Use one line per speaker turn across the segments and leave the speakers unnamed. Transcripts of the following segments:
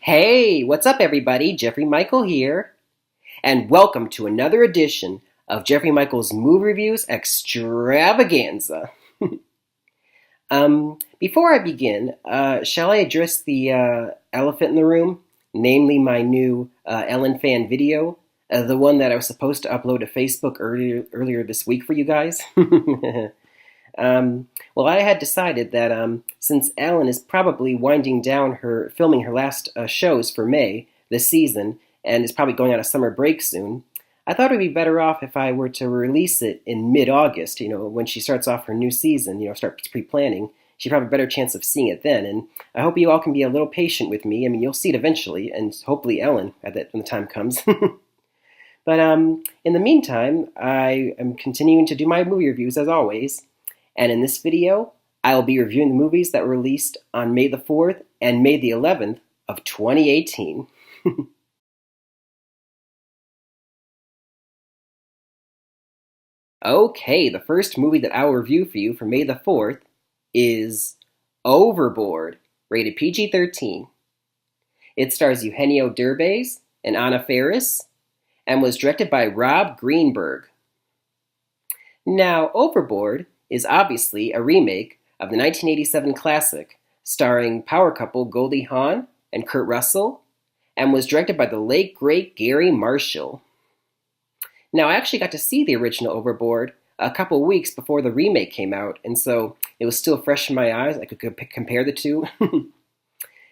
Hey, what's up, everybody? Jeffrey Michael here, and welcome to another edition of Jeffrey Michael's Movie Reviews Extravaganza. Before I begin, shall I address the elephant in the room, namely my new Ellen fan video, the one that I was supposed to upload to Facebook earlier this week for you guys? Well, I had decided that since Ellen is probably winding down her filming her last shows for May this season and is probably going on a summer break soon, I thought it would be better off if I were to release it in mid-August, when she starts off her new season, start pre-planning. She'd have a better chance of seeing it then, and I hope you all can be a little patient with me. I mean, you'll see it eventually, and hopefully Ellen when the time comes. But in the meantime, I am continuing to do my movie reviews as always. And in this video, I will be reviewing the movies that were released on May the 4th and May the 11th of 2018. Okay, the first movie that I will review for you for May the 4th is Overboard, rated PG-13. It stars Eugenio Derbez and Anna Faris, and was directed by Rob Greenberg. Now, Overboard is obviously a remake of the 1987 classic starring power couple Goldie Hawn and Kurt Russell, and was directed by the late great Gary Marshall. Now, I actually got to see the original Overboard a couple weeks before the remake came out, and so it was still fresh in my eyes. I could compare the two.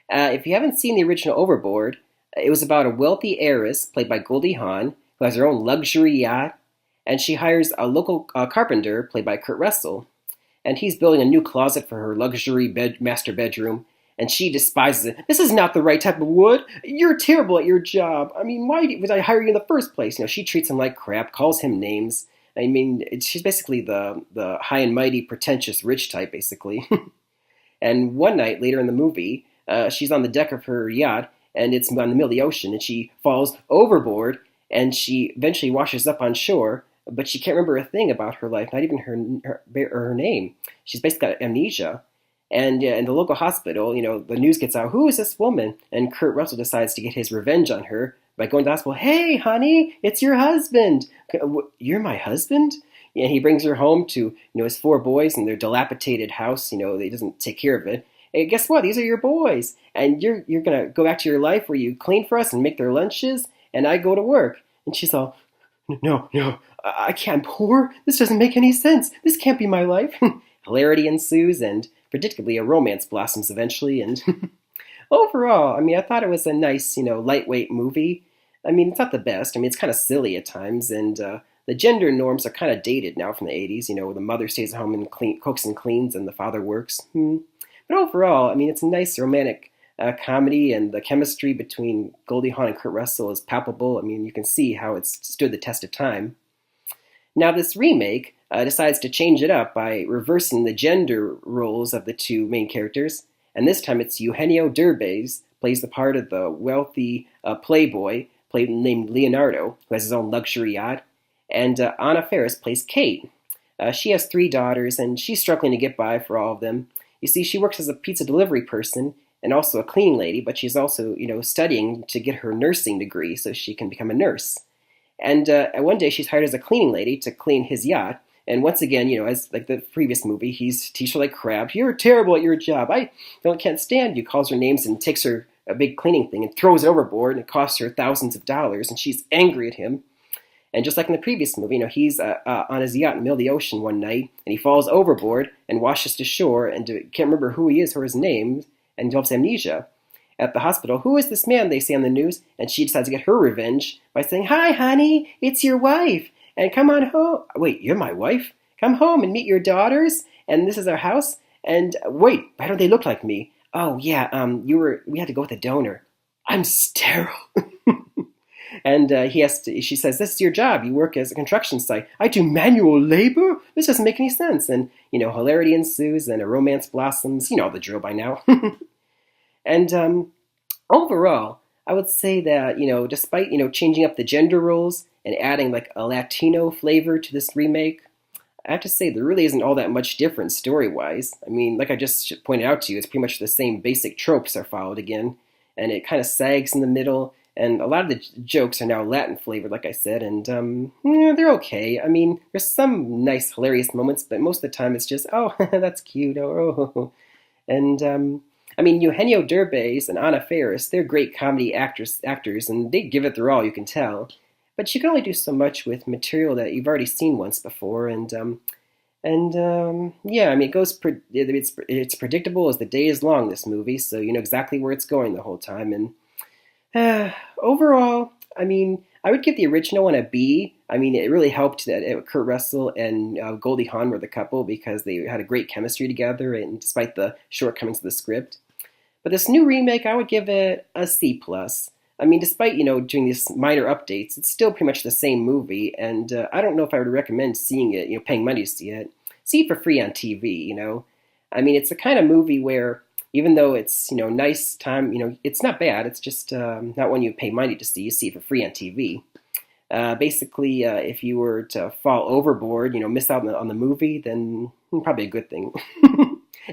If you haven't seen the original Overboard, it was about a wealthy heiress played by Goldie Hawn who has her own luxury yacht, and she hires a local carpenter, played by Kurt Russell, and he's building a new closet for her luxury master bedroom, and she despises it. "This is not the right type of wood. You're terrible at your job. I mean, why did I hire you in the first place?" She treats him like crap, calls him names. I mean, she's basically the high and mighty, pretentious rich type, basically. And one night later in the movie, she's on the deck of her yacht, and it's on the middle of the ocean, and she falls overboard, and she eventually washes up on shore. But she can't remember a thing about her life, not even her name. She's basically got amnesia. And in the local hospital, the news gets out, "Who is this woman?" And Kurt Russell decides to get his revenge on her by going to the hospital. "Hey, honey, it's your husband." "You're my husband?" And he brings her home to his four boys in their dilapidated house. He doesn't take care of it. "Hey, guess what? These are your boys. And you're going to go back to your life where you clean for us and make their lunches, and I go to work." And she's all, No, I can't. Poor. This doesn't make any sense. This can't be my life." Hilarity ensues, and predictably a romance blossoms eventually. And overall, I thought it was a nice, lightweight movie. It's not the best. It's kind of silly at times, and the gender norms are kind of dated now from the 80s. The mother stays at home and cooks and cleans, and the father works. But overall, it's a nice romantic comedy, and the chemistry between Goldie Hawn and Kurt Russell is palpable. You can see how it's stood the test of time. Now, this remake decides to change it up by reversing the gender roles of the two main characters, and this time it's Eugenio Derbez plays the part of the wealthy playboy named Leonardo, who has his own luxury yacht, and Anna Faris plays Kate. She has 3 daughters, and she's struggling to get by for all of them. You see, she works as a pizza delivery person and also a cleaning lady, but she's also, studying to get her nursing degree so she can become a nurse. And one day she's hired as a cleaning lady to clean his yacht, and once again, as like the previous movie, he's teach her like crap. "You're terrible at your job. I can't stand you." Calls her names and takes her a big cleaning thing and throws it overboard, and it costs her thousands of dollars, and she's angry at him. And just like in the previous movie, he's on his yacht in the middle of the ocean one night, and he falls overboard and washes to shore, and can't remember who he is or his name, and develops amnesia. At the hospital, "Who is this man?" they say on the news, and she decides to get her revenge by saying, "Hi, honey, it's your wife, and come on home." "Wait, you're my wife? Come home and meet your daughters, and this is our house, and wait, why don't they look like me?" "Oh, yeah, we had to go with a donor." "I'm sterile." And she says, "This is your job. You work as a construction site." "I do manual labor? This doesn't make any sense." And, hilarity ensues and a romance blossoms. The drill by now. And overall, I would say that, despite, changing up the gender roles and adding like a Latino flavor to this remake, I have to say there really isn't all that much difference story-wise. Like I just pointed out to you, it's pretty much the same basic tropes are followed again. and it kind of sags in the middle. And a lot of the jokes are now Latin flavored, like I said, and yeah, they're okay. I mean, there's some nice, hilarious moments, but most of the time it's just, oh, that's cute, oh. And I mean, Eugenio Derbez and Anna Faris, they're great comedy actors, and they give it their all, you can tell. But you can only do so much with material that you've already seen once before, and yeah, I mean, it's predictable as the day is long. This movie, so you know exactly where it's going the whole time. And overall, I mean, I would give the original one a B. I mean, it really helped that Kurt Russell and Goldie Hawn were the couple because they had a great chemistry together, and despite the shortcomings of the script. But this new remake, I would give it a C plus. I mean, despite doing these minor updates, it's still pretty much the same movie, and I don't know if I would recommend seeing it. Paying money to see it. See it for free on TV. I mean, it's the kind of movie where even though it's nice time, it's not bad. It's just not one you pay money to see. You see it for free on TV. Basically, if you were to fall overboard, miss out on the movie, then probably a good thing.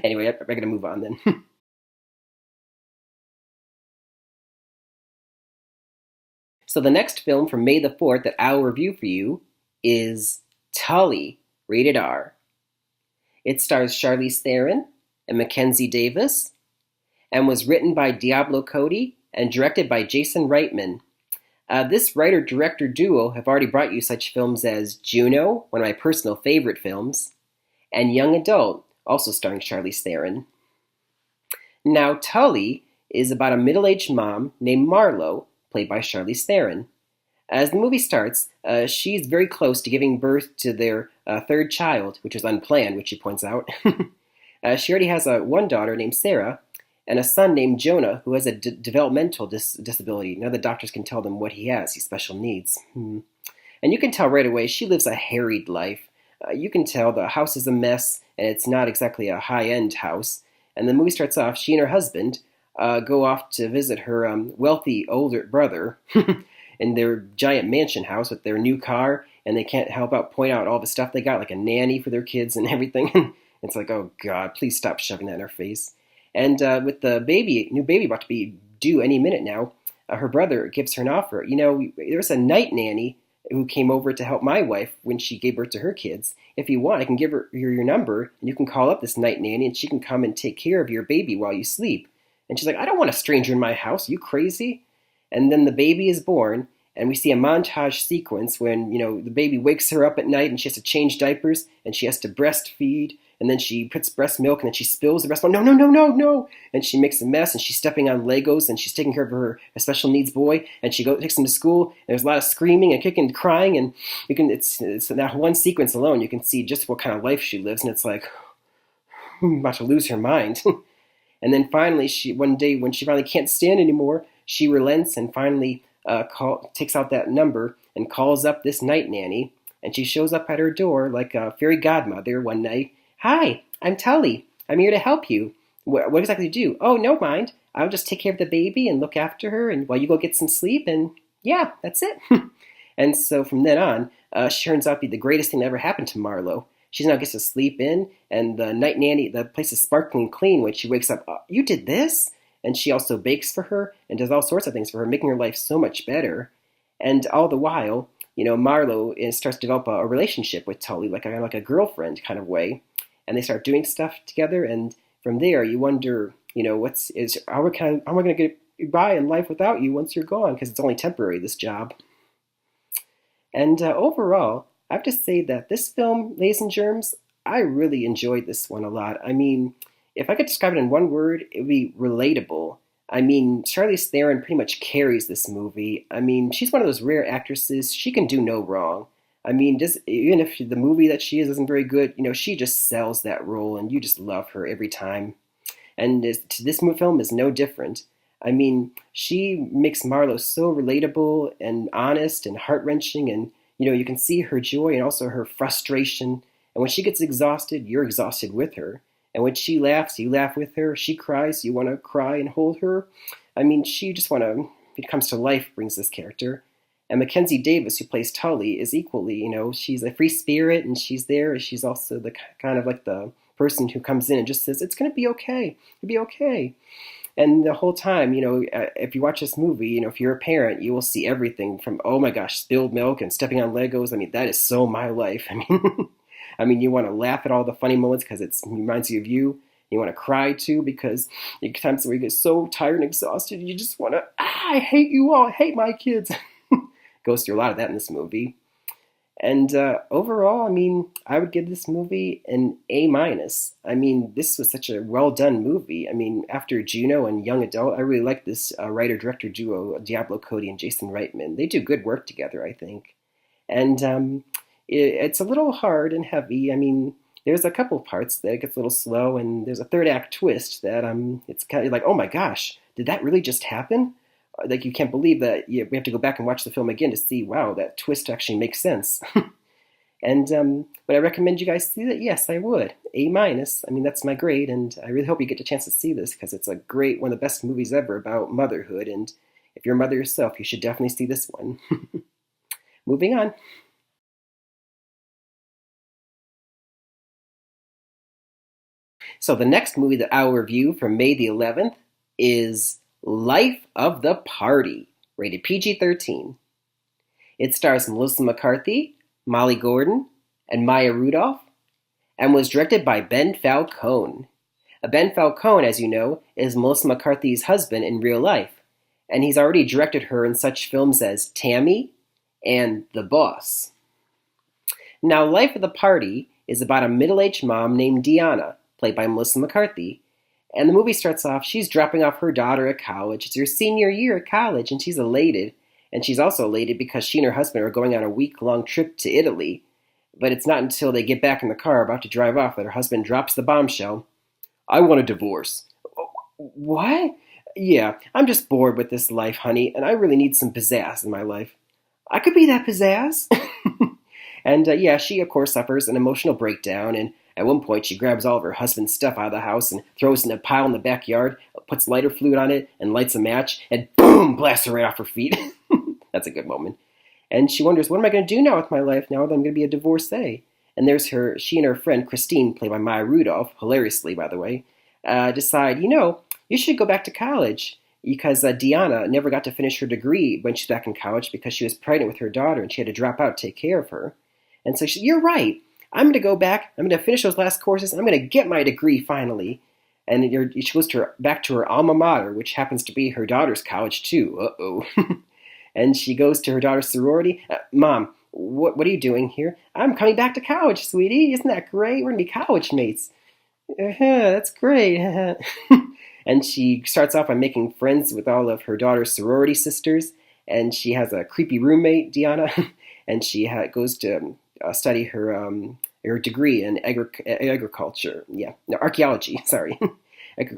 Anyway, I'm going to move on then. So the next film from May the 4th that I'll review for you is Tully, rated R. It stars Charlize Theron and Mackenzie Davis, and was written by Diablo Cody and directed by Jason Reitman. This writer-director duo have already brought you such films as Juno, one of my personal favorite films, and Young Adult, also starring Charlize Theron. Now, Tully is about a middle-aged mom named Marlo, played by Charlize Theron. As the movie starts, she's very close to giving birth to their third child, which was unplanned, which she points out. She already has one daughter named Sarah, and a son named Jonah, who has a developmental disability. None of the doctors can tell them what he has. He's special needs. And you can tell right away she lives a harried life. You can tell the house is a mess, and it's not exactly a high-end house. And the movie starts off, she and her husband go off to visit her wealthy older brother in their giant mansion house with their new car, and they can't help but point out all the stuff they got, like a nanny for their kids and everything. It's like, oh God, please stop shoving that in her face. And with the new baby about to be due any minute now, her brother gives her an offer. There's a night nanny who came over to help my wife when she gave birth to her kids. If you want, I can give her your number, and you can call up this night nanny, and she can come and take care of your baby while you sleep. And she's like, I don't want a stranger in my house. Are you crazy? And then the baby is born, and we see a montage sequence when, the baby wakes her up at night, and she has to change diapers, and she has to breastfeed, and then she puts breast milk, and then she spills the breast milk. No. And she makes a mess, and she's stepping on Legos, and she's taking care of her special needs boy, and she takes him to school, and there's a lot of screaming and kicking and crying, and it's that one sequence alone, you can see just what kind of life she lives, and it's like, I'm about to lose her mind. And then finally, one day when she finally can't stand anymore, she relents and finally takes out that number and calls up this night nanny, and she shows up at her door like a fairy godmother one night. Hi, I'm Tully. I'm here to help you. What exactly do you do? Oh, no mind. I'll just take care of the baby and look after her, and while you go get some sleep, and yeah, that's it. And so from then on, she turns out to be the greatest thing that ever happened to Marlo. She now gets to sleep in, and the night nanny, the place is sparkling clean when she wakes up. You did this? And she also bakes for her and does all sorts of things for her, making her life so much better. And all the while, Marlo starts to develop a relationship with Tully, like a girlfriend kind of way. And they start doing stuff together, and from there you wonder, how am I going to get by in life without you once you're gone? Because it's only temporary, this job. And overall, I have to say that this film, Ladies and Germs, I really enjoyed this one a lot. I mean, if I could describe it in one word, it would be relatable. I mean, Charlize Theron pretty much carries this movie. I mean, she's one of those rare actresses. She can do no wrong. I mean, even if the movie that she is isn't very good, she just sells that role, and you just love her every time. And this film is no different. I mean, she makes Marlo so relatable and honest and heart-wrenching, and, you can see her joy and also her frustration. And when she gets exhausted, you're exhausted with her. And when she laughs, you laugh with her. She cries, you want to cry and hold her. I mean, she just when it comes to life, brings this character. And Mackenzie Davis, who plays Tully, is equally, she's a free spirit, and she's there. She's also the kind of like the person who comes in and just says, it's going to be okay. It'll be okay. And the whole time, if you watch this movie, if you're a parent, you will see everything from, oh my gosh, spilled milk and stepping on Legos. I mean, that is so my life. I mean, you want to laugh at all the funny moments because it reminds you of you. You want to cry too because there are times where you get so tired and exhausted, you just want to, I hate you all, I hate my kids. Goes through a lot of that in this movie. And overall, I would give this movie an A minus. This was such a well done movie. After Juno and Young Adult, I really like this writer-director duo, Diablo Cody and Jason Reitman. They do good work together, I think. And it's a little hard and heavy. There's a couple parts that it gets a little slow, and there's a third act twist that it's kind of like, oh my gosh, did that really just happen? Like, you can't believe that we have to go back and watch the film again to see, wow, that twist actually makes sense. And would I recommend you guys see that? Yes, I would. A minus. That's my grade, and I really hope you get a chance to see this because it's one of the best movies ever about motherhood, and if you're a mother yourself, you should definitely see this one. Moving on. So the next movie that I'll review from May the 11th is Life of the Party, rated PG-13. It stars Melissa McCarthy, Molly Gordon, and Maya Rudolph, and was directed by Ben Falcone. Ben Falcone, as you know, is Melissa McCarthy's husband in real life, and he's already directed her in such films as Tammy and The Boss. Now, Life of the Party is about a middle-aged mom named Deanna, played by Melissa McCarthy. And the movie starts off, she's dropping off her daughter at college. It's her senior year at college, and she's elated. And she's also elated because she and her husband are going on a week-long trip to Italy. But it's not until they get back in the car about to drive off that her husband drops the bombshell. I want a divorce. What? Yeah, I'm just bored with this life, honey, and I really need some pizzazz in my life. I could be that pizzazz. And she, of course, suffers an emotional breakdown, and at one point, she grabs all of her husband's stuff out of the house and throws it in a pile in the backyard, puts lighter fluid on it, and lights a match, and boom, blasts her right off her feet. That's a good moment. And she wonders, what am I going to do now with my life now that I'm going to be a divorcee? And there's she and her friend Christine, played by Maya Rudolph, hilariously, by the way, decide, you should go back to college. Because Deanna never got to finish her degree when she's back in college because she was pregnant with her daughter and she had to drop out to take care of her. And so you're right. I'm going to go back. I'm going to finish those last courses. I'm going to get my degree finally. And she goes back to her alma mater, which happens to be her daughter's college too. Uh-oh. And she goes to her daughter's sorority. Mom, what are you doing here? I'm coming back to college, sweetie. Isn't that great? We're going to be college mates. That's great. And she starts off by making friends with all of her daughter's sorority sisters. And she has a creepy roommate, Deanna. And she goes to study her degree in agriculture. Yeah, no, archaeology, sorry.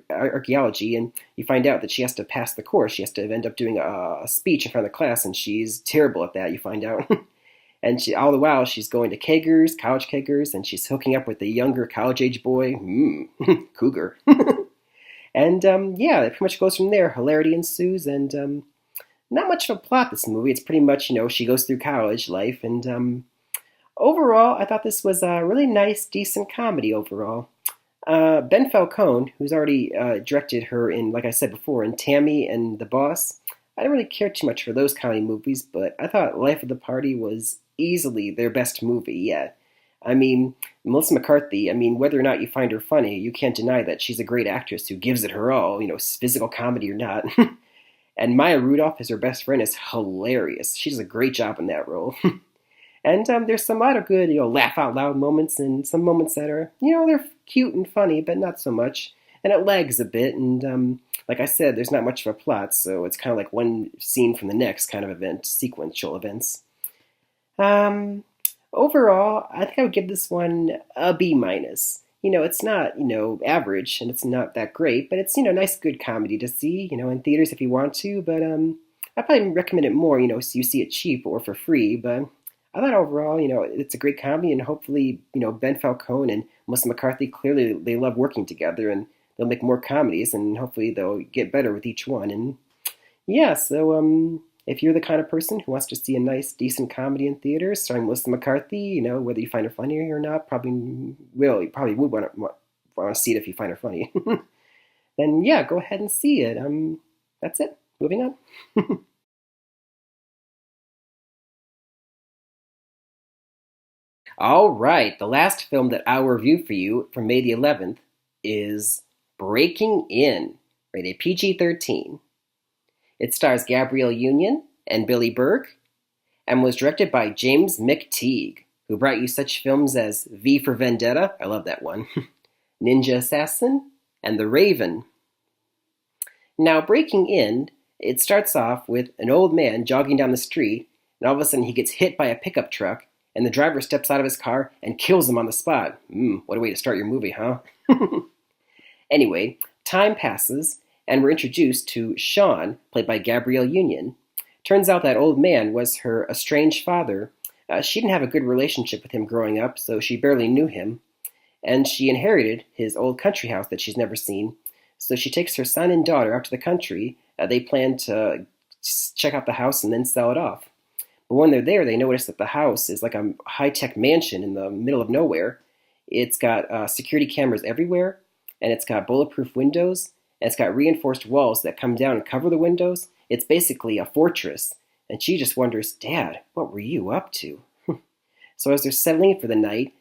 Archaeology, and you find out that she has to pass the course. She has to end up doing a speech in front of the class, and she's terrible at that, you find out. And all the while, she's going to keggers, college keggers, and she's hooking up with a younger college-age boy. Cougar. And it pretty much goes from there. Hilarity ensues, and not much of a plot, this movie. It's pretty much, she goes through college life, and overall, I thought this was a really nice, decent comedy overall. Ben Falcone, who's already directed her in, like I said before, in Tammy and The Boss, I didn't really care too much for those comedy movies, but I thought Life of the Party was easily their best movie yet. Melissa McCarthy, whether or not you find her funny, you can't deny that she's a great actress who gives it her all, physical comedy or not. And Maya Rudolph as her best friend is hilarious. She does a great job in that role. And there's some lot of good, laugh out loud moments and some moments that are, they're cute and funny, but not so much. And it lags a bit. And like I said, there's not much of a plot, so it's kind of like one scene from the next kind of event, sequential events. Overall, I think I would give this one a B minus. It's not, average and it's not that great, but it's, nice, good comedy to see, in theaters if you want to. But I probably recommend it more, so you see it cheap or for free. But I thought overall, it's a great comedy, and hopefully, Ben Falcone and Melissa McCarthy, clearly they love working together, and they'll make more comedies, and hopefully they'll get better with each one. And yeah, so if you're the kind of person who wants to see a nice, decent comedy in theaters starring Melissa McCarthy, whether you find her funny or not, you probably would want to see it if you find her funny. then yeah, go ahead and see it. That's it. Moving on. All right, the last film that I'll review for you from May the 11th is Breaking In, rated PG-13. It stars Gabrielle Union and Billy Burke and was directed by James McTeague, who brought you such films as V for Vendetta, I love that one, Ninja Assassin, and The Raven. Now, Breaking In, it starts off with an old man jogging down the street, and all of a sudden he gets hit by a pickup truck, and the driver steps out of his car and kills him on the spot. What a way to start your movie, huh? Anyway, time passes, and we're introduced to Sean, played by Gabrielle Union. Turns out that old man was her estranged father. She didn't have a good relationship with him growing up, so she barely knew him. And she inherited his old country house that she's never seen. So she takes her son and daughter out to the country. They plan to check out the house and then sell it off. But when they're there, they notice that the house is like a high-tech mansion in the middle of nowhere. It's got security cameras everywhere, and it's got bulletproof windows, and it's got reinforced walls that come down and cover the windows. It's basically a fortress. And she just wonders, Dad, what were you up to? So as they're settling for the night,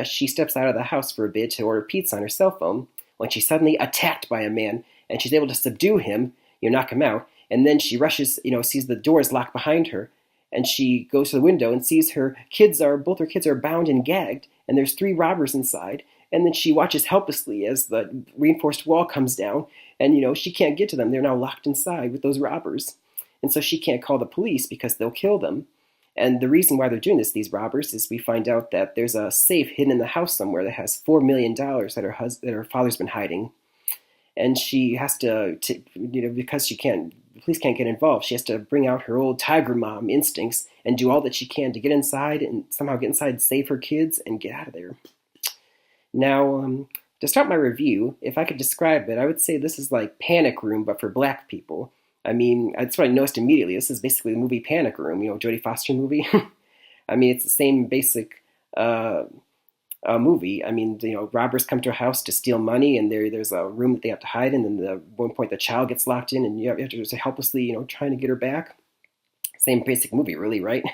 she steps out of the house for a bit to order pizza on her cell phone when she's suddenly attacked by a man, and she's able to subdue him, knock him out, and then she rushes, sees the doors locked behind her, and she goes to the window and sees both her kids are bound and gagged, and there's 3 robbers inside, and then she watches helplessly as the reinforced wall comes down, and she can't get to them. They're now locked inside with those robbers, and so she can't call the police because they'll kill them. And the reason why they're doing this, these robbers, is we find out that there's a safe hidden in the house somewhere that has $4 million that her father's been hiding. And she has to because the police can't get involved, she has to bring out her old tiger mom instincts and do all that she can to get inside and somehow get inside, save her kids, and get out of there. Now, to start my review, if I could describe it, I would say this is like Panic Room, but for black people. I mean, that's what I noticed immediately. This is basically the movie Panic Room, Jodie Foster movie. I mean, it's the same basic movie. I mean, robbers come to a house to steal money, and there's a room that they have to hide in, and at one point the child gets locked in, and you have to just helplessly, trying to get her back. Same basic movie, really, right?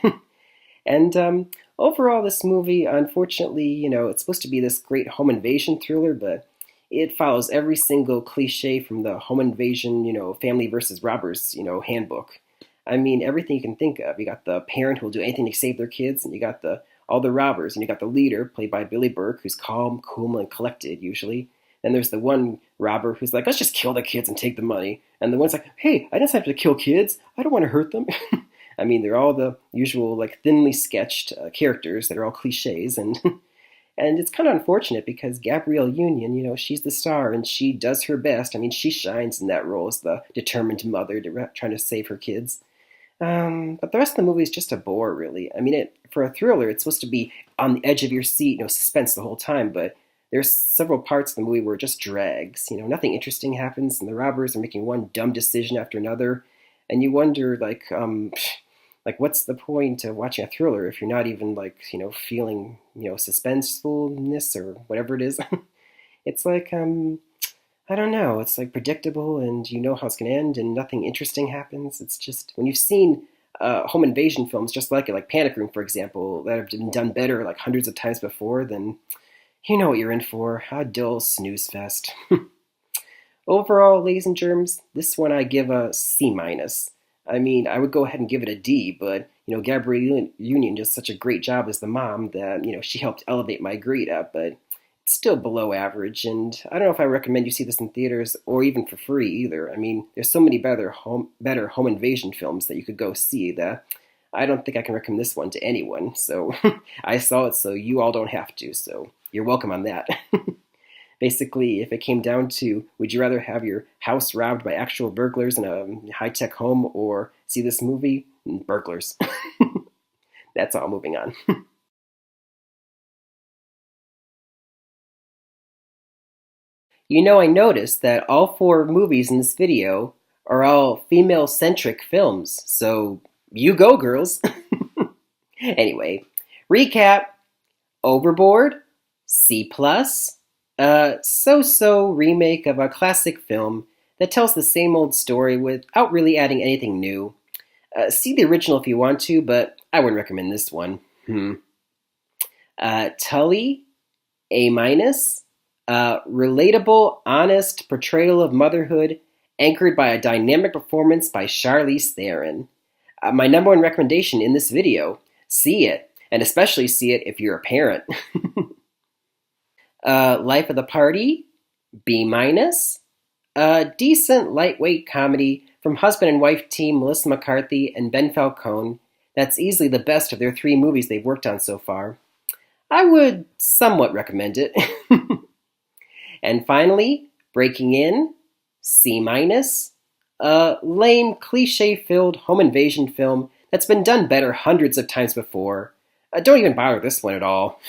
And overall, this movie, unfortunately, it's supposed to be this great home invasion thriller, but it follows every single cliche from the home invasion, family versus robbers, handbook. I mean, everything you can think of. You got the parent who will do anything to save their kids, and you got all the robbers, and you got the leader, played by Billy Burke, who's calm, cool, and collected, usually. Then there's the one robber who's like, let's just kill the kids and take the money. And the one's like, hey, I just have to kill kids. I don't want to hurt them. I mean, they're all the usual, like, thinly sketched characters that are all cliches, and and it's kind of unfortunate because Gabrielle Union, she's the star, and she does her best. I mean, she shines in that role as the determined mother trying to save her kids. But the rest of the movie is just a bore, really. I mean, for a thriller, it's supposed to be on the edge of your seat, suspense the whole time, but there's several parts of the movie where it just drags. Nothing interesting happens, and the robbers are making one dumb decision after another, and you wonder, like, what's the point of watching a thriller if you're not even, feeling, suspensefulness or whatever it is? It's like, I don't know. It's like predictable, and you know how it's going to end, and nothing interesting happens. It's just, when you've seen home invasion films just like it, like Panic Room, for example, that have been done better like hundreds of times before, then you know what you're in for. A dull snooze fest. Overall, ladies and germs, this one I give a C minus. I mean, I would go ahead and give it a D, but, Gabrielle Union does such a great job as the mom that, she helped elevate my grade up, but it's still below average, and I don't know if I recommend you see this in theaters or even for free either. I mean, there's so many better home invasion films that you could go see that I don't think I can recommend this one to anyone, so I saw it, so you all don't have to, so you're welcome on that. Basically, if it came down to, would you rather have your house robbed by actual burglars in a high-tech home or see this movie? Burglars. That's all, moving on. I noticed that all 4 movies in this video are all female-centric films, so you go, girls. Anyway, recap. Overboard, C+, A so-so remake of a classic film that tells the same old story without really adding anything new. See the original if you want to, but I wouldn't recommend this one. Tully, A minus. Relatable, honest portrayal of motherhood, anchored by a dynamic performance by Charlize Theron. My number one recommendation in this video: see it, and especially see it if you're a parent. Life of the Party, B minus. A decent lightweight comedy from husband and wife team Melissa McCarthy and Ben Falcone that's easily the best of their 3 movies they've worked on so far. I would somewhat recommend it. And finally, Breaking In, C minus. A lame, cliche-filled home invasion film that's been done better hundreds of times before. Don't even bother this one at all.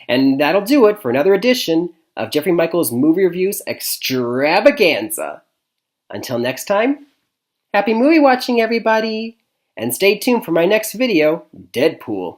And that'll do it for another edition of Jeffrey Michaels Movie Reviews Extravaganza. Until next time, happy movie watching, everybody! And stay tuned for my next video, Deadpool.